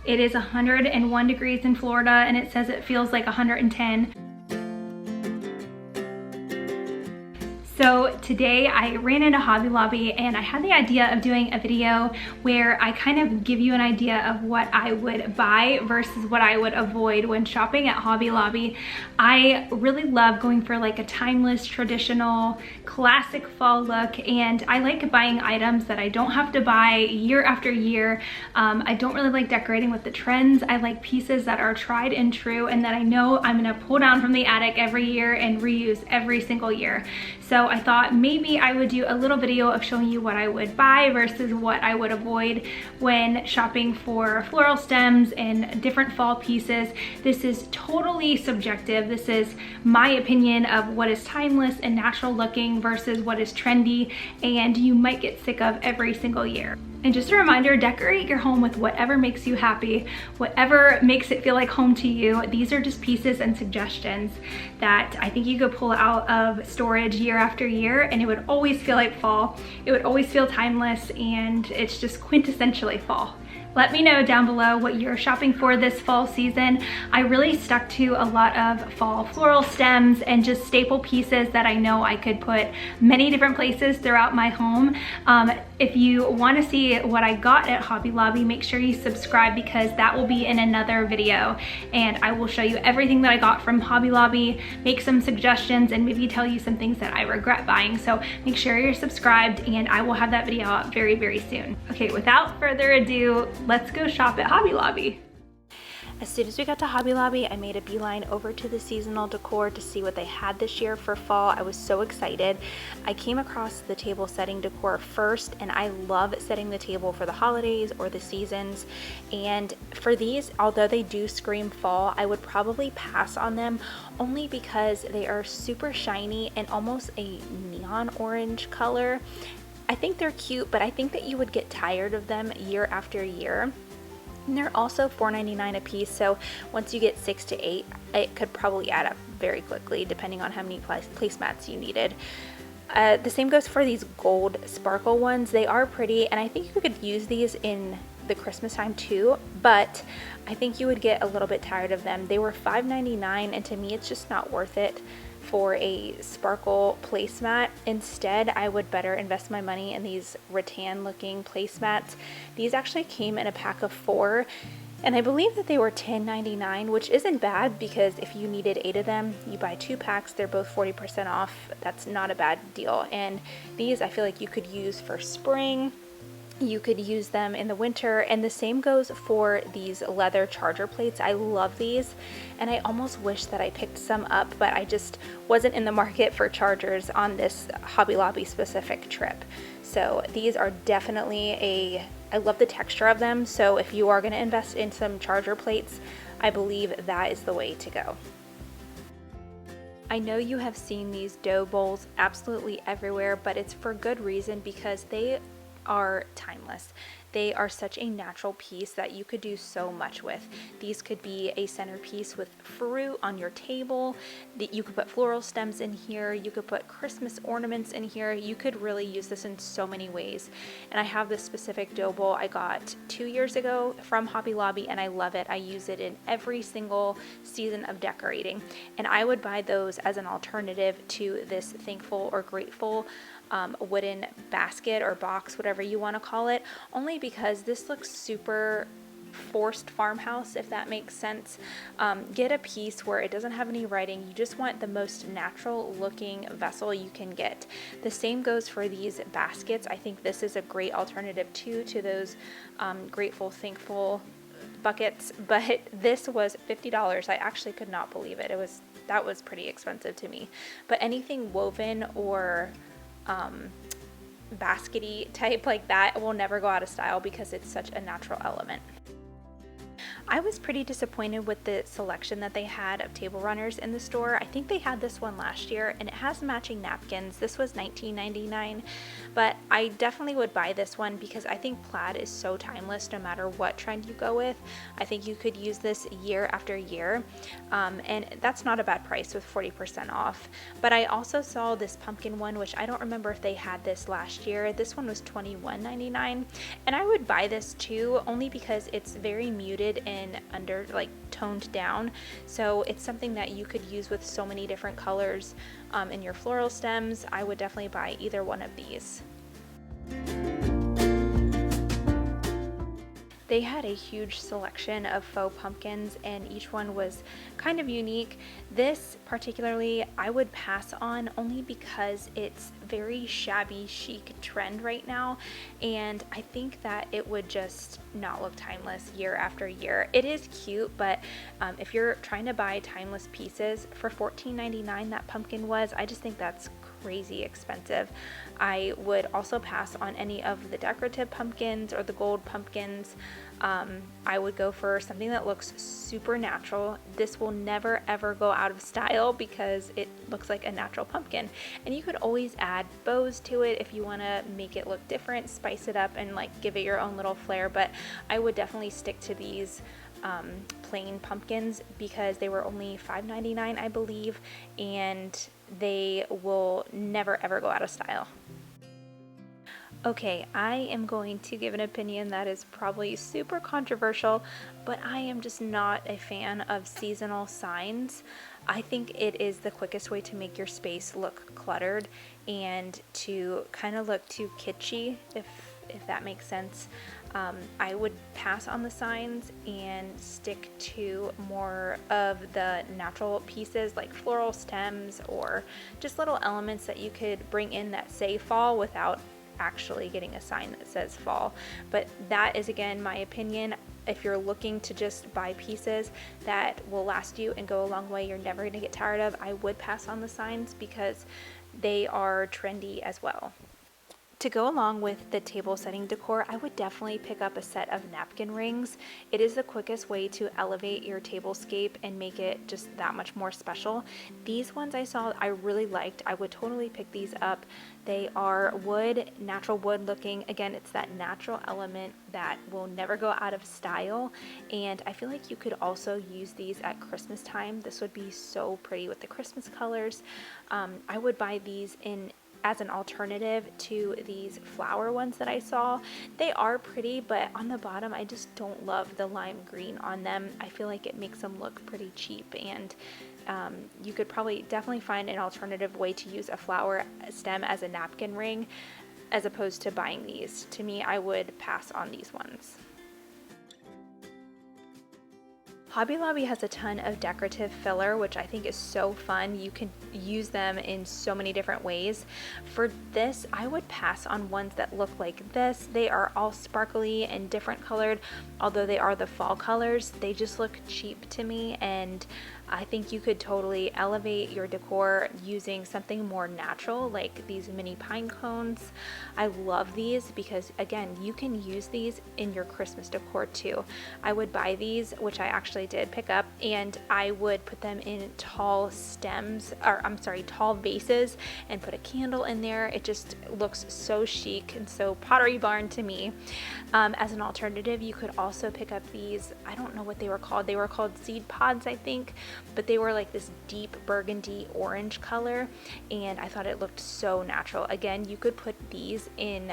It is 101 degrees in Florida, and it says it feels like 110. So today I ran into Hobby Lobby and I had the idea of doing a video where I kind of give you an idea of what I would buy versus what I would avoid when shopping at Hobby Lobby. I really love going for like a timeless, traditional, classic fall look, and I like buying items that I don't have to buy year after year. I don't really like decorating with the trends. I like pieces that are tried and true and that I know I'm gonna pull down from the attic every year and reuse every single year. So I thought maybe I would do a little video of showing you what I would buy versus what I would avoid when shopping for floral stems and different fall pieces. This is totally subjective. This is my opinion of what is timeless and natural looking versus what is trendy, and you might get sick of every single year. And just a reminder, decorate your home with whatever makes you happy, whatever makes it feel like home to you. These are just pieces and suggestions that I think you could pull out of storage year after year, and it would always feel like fall. It would always feel timeless, and it's just quintessentially fall. Let me know down below what you're shopping for this fall season. I really stuck to a lot of fall floral stems and just staple pieces that I know I could put many different places throughout my home. If you want to see what I got at Hobby Lobby, make sure you subscribe because that will be in another video, and I will show you everything that I got from Hobby Lobby, make some suggestions, and maybe tell you some things that I regret buying. So make sure you're subscribed, and I will have that video out very, very soon. Okay, without further ado, let's go shop at Hobby Lobby. As soon as we got to Hobby Lobby, I made a beeline over to the seasonal decor to see what they had this year for fall. I was so excited. I came across the table setting decor first, and I love setting the table for the holidays or the seasons. And for these, although they do scream fall, I would probably pass on them only because they are super shiny and almost a neon orange color. I think they're cute, but I think that you would get tired of them year after year. And they're also $4.99 a piece, so once you get 6 to 8, it could probably add up very quickly depending on how many placemats you needed. The same goes for these gold sparkle ones. They are pretty, and I think you could use these in the Christmas time too, but I think you would get a little bit tired of them. They were $5.99, and to me it's just not worth it for a sparkle placemat. Instead, I would better invest my money in these rattan looking placemats. These actually came in a pack of 4, and I believe that they were $10.99, which isn't bad because if you needed 8 of them, you buy 2 packs, they're both 40% off. That's not a bad deal. And these I feel like you could use for spring. You could use them in the winter, and the same goes for these leather charger plates. I love these, and I almost wish that I picked some up, but I just wasn't in the market for chargers on this Hobby Lobby specific trip. So these are definitely I love the texture of them, so if you are going to invest in some charger plates, I believe that is the way to go. I know you have seen these dough bowls absolutely everywhere, but it's for good reason because they are timeless. They are such a natural piece that you could do so much with. These could be a centerpiece with fruit on your table. You could put floral stems in here. You could put Christmas ornaments in here. You could really use this in so many ways. And I have this specific dough bowl I got 2 years ago from Hobby Lobby, and I love it. I use it in every single season of decorating. And I would buy those as an alternative to this thankful or grateful wooden basket or box, whatever you want to call it, only because this looks super forced farmhouse, if that makes sense. Get a piece where it doesn't have any writing. You just want the most natural looking vessel you can get. The same goes for these baskets. I think this is a great alternative too to those grateful, thankful buckets, but this was $50. I actually could not believe it. That was pretty expensive to me. But anything woven or baskety type like that will never go out of style because it's such a natural element. I was pretty disappointed with the selection that they had of table runners in the store. I think they had this one last year and it has matching napkins. This was $19.99, but I definitely would buy this one because I think plaid is so timeless no matter what trend you go with. I think you could use this year after year, and that's not a bad price with 40% off. But I also saw this pumpkin one, which I don't remember if they had this last year. This one was $21.99, and I would buy this too, only because it's very muted and under like toned down, so it's something that you could use with so many different colors in your floral stems. I would definitely buy either one of these. They had a huge selection of faux pumpkins and each one was kind of unique. This particularly I would pass on only because it's very shabby chic trend right now, and I think that it would just not look timeless year after year. It is cute, but if you're trying to buy timeless pieces for $14.99 that pumpkin was, I just think that's crazy expensive. I would also pass on any of the decorative pumpkins or the gold pumpkins. I would go for something that looks super natural. This will never ever go out of style because it looks like a natural pumpkin, and you could always add bows to it if you want to make it look different, spice it up and like give it your own little flair. But I would definitely stick to these plain pumpkins because they were only $5.99 I believe, and they will never ever go out of style. Okay, I am going to give an opinion that is probably super controversial, but I am just not a fan of seasonal signs. I think it is the quickest way to make your space look cluttered and to kind of look too kitschy, if that makes sense. I would pass on the signs and stick to more of the natural pieces like floral stems or just little elements that you could bring in that say fall without actually getting a sign that says fall. But that is again my opinion. If you're looking to just buy pieces that will last you and go a long way, you're never going to get tired of, I would pass on the signs because they are trendy as well. To go along with the table setting decor, I would definitely pick up a set of napkin rings. It is the quickest way to elevate your tablescape and make it just that much more special. These ones I saw I really liked. I would totally pick these up. They are wood, natural wood looking. Again, it's that natural element that will never go out of style, and I feel like you could also use these at Christmas time. This would be so pretty with the Christmas colors. I would buy these as an alternative to these flower ones that I saw. They are pretty, but on the bottom I just don't love the lime green on them. I feel like it makes them look pretty cheap, and you could probably definitely find an alternative way to use a flower stem as a napkin ring as opposed to buying these. To me, I would pass on these ones. Hobby Lobby has a ton of decorative filler, which I think is so fun. You can use them in so many different ways. For this, I would pass on ones that look like this. They are all sparkly and different colored. Although they are the fall colors, they just look cheap to me, and I think you could totally elevate your decor using something more natural like these mini pine cones. I love these because again, you can use these in your Christmas decor too. I would buy these, which I actually did pick up, and I would put them in tall stems, or I'm sorry, tall vases, and put a candle in there. It just looks so chic and so Pottery Barn to me. As an alternative, you could also pick up these, I don't know what they were called. They were called seed pods, I think, but they were like this deep burgundy orange color, and I thought it looked so natural. Again, you could put these in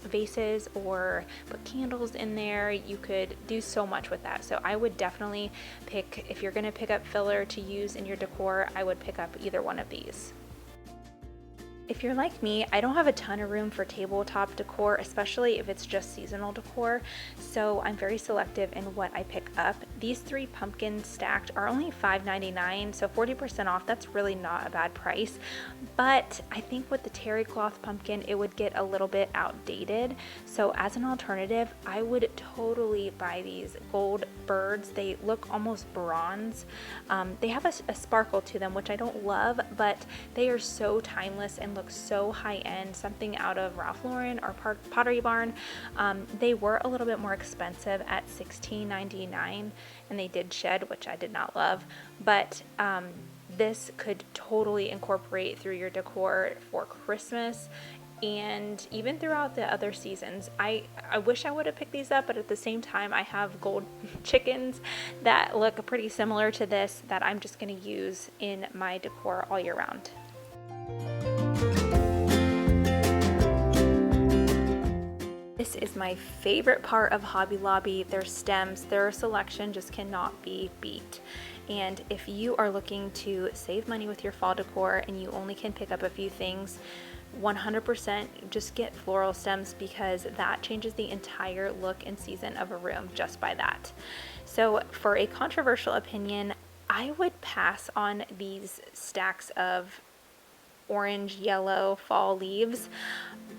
vases or put candles in there. You could do so much with that. So I would definitely pick, if you're going to pick up filler to use in your decor, I would pick up either one of these. If you're like me, I don't have a ton of room for tabletop decor, especially if it's just seasonal decor, so I'm very selective in what I pick up. these 3 pumpkins stacked are only $5.99, so 40% off. That's really not a bad price, but I think with the terry cloth pumpkin it would get a little bit outdated. So as an alternative, I would totally buy these gold birds. They look almost bronze. They have a sparkle to them, which I don't love, but they are so timeless and look so high-end, something out of Ralph Lauren or Pottery Barn. They were a little bit more expensive at $16.99, and they did shed, which I did not love, but this could totally incorporate through your decor for Christmas and even throughout the other seasons. I wish I would have picked these up, but at the same time I have gold chickens that look pretty similar to this that I'm just going to use in my decor all year round. This is my favorite part of Hobby Lobby. Their stems, their selection just cannot be beat. And if you are looking to save money with your fall decor and you only can pick up a few things, 100% just get floral stems, because that changes the entire look and season of a room just by that. So for a controversial opinion, I would pass on these stacks of orange, yellow fall leaves.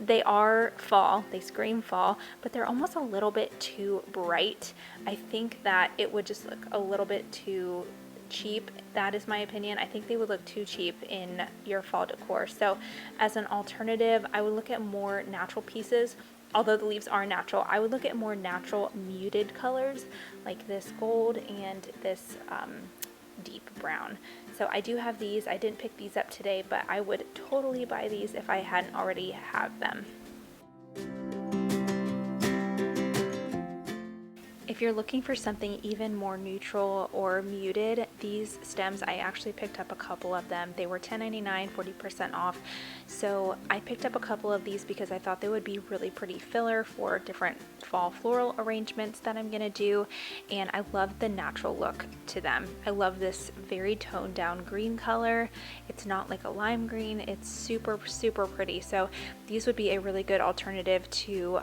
They are fall, they scream fall, but they're almost a little bit too bright. I think that it would just look a little bit too cheap. That is my opinion. I think they would look too cheap in your fall decor. So as an alternative, I would look at more natural pieces. Although the leaves are natural, I would look at more natural muted colors like this gold and this deep brown. So I do have these. I didn't pick these up today, but I would totally buy these if I hadn't already have them. If you're looking for something even more neutral or muted, these stems, I actually picked up a couple of them. They were $10.99, 40% off. So I picked up a couple of these because I thought they would be really pretty filler for different fall floral arrangements that I'm gonna do. And I love the natural look to them. I love this very toned down green color. It's not like a lime green. It's super, super pretty. So these would be a really good alternative to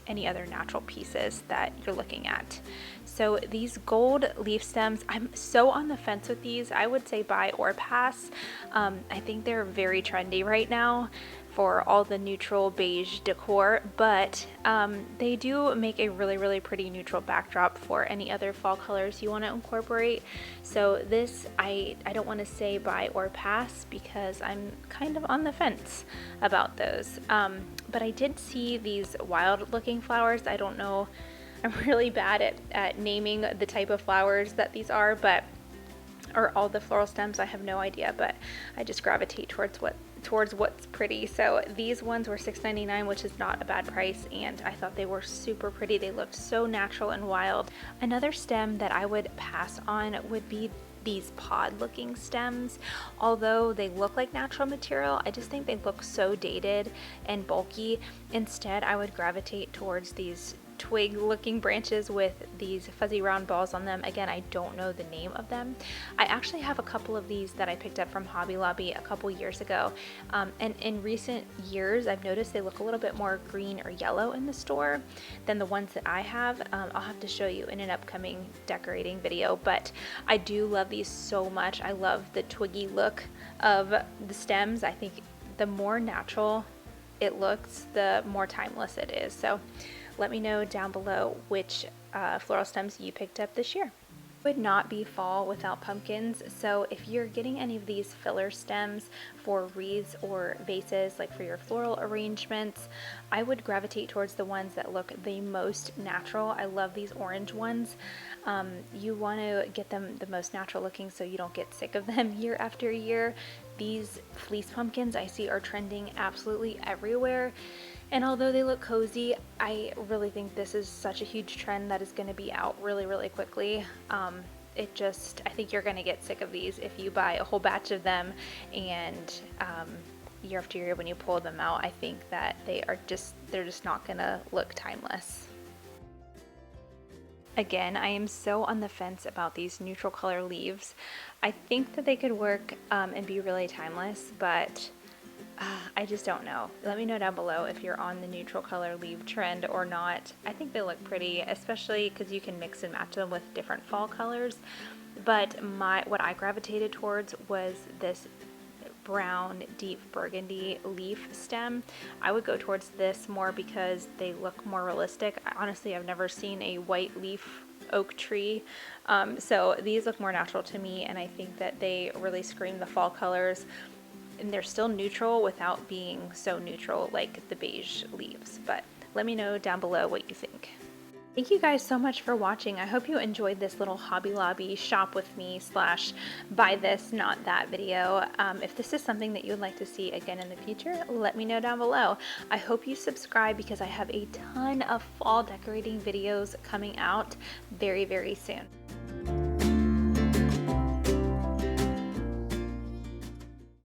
any other natural pieces that you're looking at. So these gold leaf stems, I'm so on the fence with these. I would say buy or pass. I think they're very trendy right now for all the neutral beige decor, but they do make a really, really pretty neutral backdrop for any other fall colors you want to incorporate. So this, I don't want to say buy or pass because I'm kind of on the fence about those. But I did see these wild looking flowers. I don't know, I'm really bad at naming the type of flowers that these are, but or all the floral stems, I have no idea, but I just gravitate towards what's pretty. So these ones were $6.99, which is not a bad price, and I thought they were super pretty. They looked so natural and wild. Another stem that I would pass on would be these pod looking stems. Although they look like natural material, I just think they look so dated and bulky. Instead, I would gravitate towards these twig looking branches with these fuzzy round balls on them. Again, I don't know the name of them. I actually have a couple of these that I picked up from Hobby Lobby a couple years ago, and in recent years I've noticed they look a little bit more green or yellow in the store than the ones that I have. I'll have to show you in an upcoming decorating video, but I do love these so much. I love the twiggy look of the stems. I think the more natural it looks, the more timeless it is. So let me know down below which floral stems you picked up this year. Would not be fall without pumpkins. So if you're getting any of these filler stems for wreaths or vases, like for your floral arrangements, I would gravitate towards the ones that look the most natural. I love these orange ones. You want to get them the most natural looking so you don't get sick of them year after year. These fleece pumpkins I see are trending absolutely everywhere. And although they look cozy, I really think this is such a huge trend that is going to be out really, really quickly. I think you're going to get sick of these if you buy a whole batch of them, and year after year when you pull them out, I think that they're just not going to look timeless. Again, I am so on the fence about these neutral color leaves. I think that they could work and be really timeless, but I just don't know. Let me know down below if you're on the neutral color leaf trend or not. I think they look pretty, especially because you can mix and match them with different fall colors. But what I gravitated towards was this brown deep burgundy leaf stem. I would go towards this more because they look more realistic. Honestly, I've never seen a white leaf oak tree, so these look more natural to me, and I think that they really scream the fall colors, and they're still neutral without being so neutral like the beige leaves. But let me know down below what you think. Thank you guys so much for watching. I hope you enjoyed this little Hobby Lobby shop with me / buy this, not that video. If this is something that you would like to see again in the future, let me know down below. I hope you subscribe because I have a ton of fall decorating videos coming out very, very soon.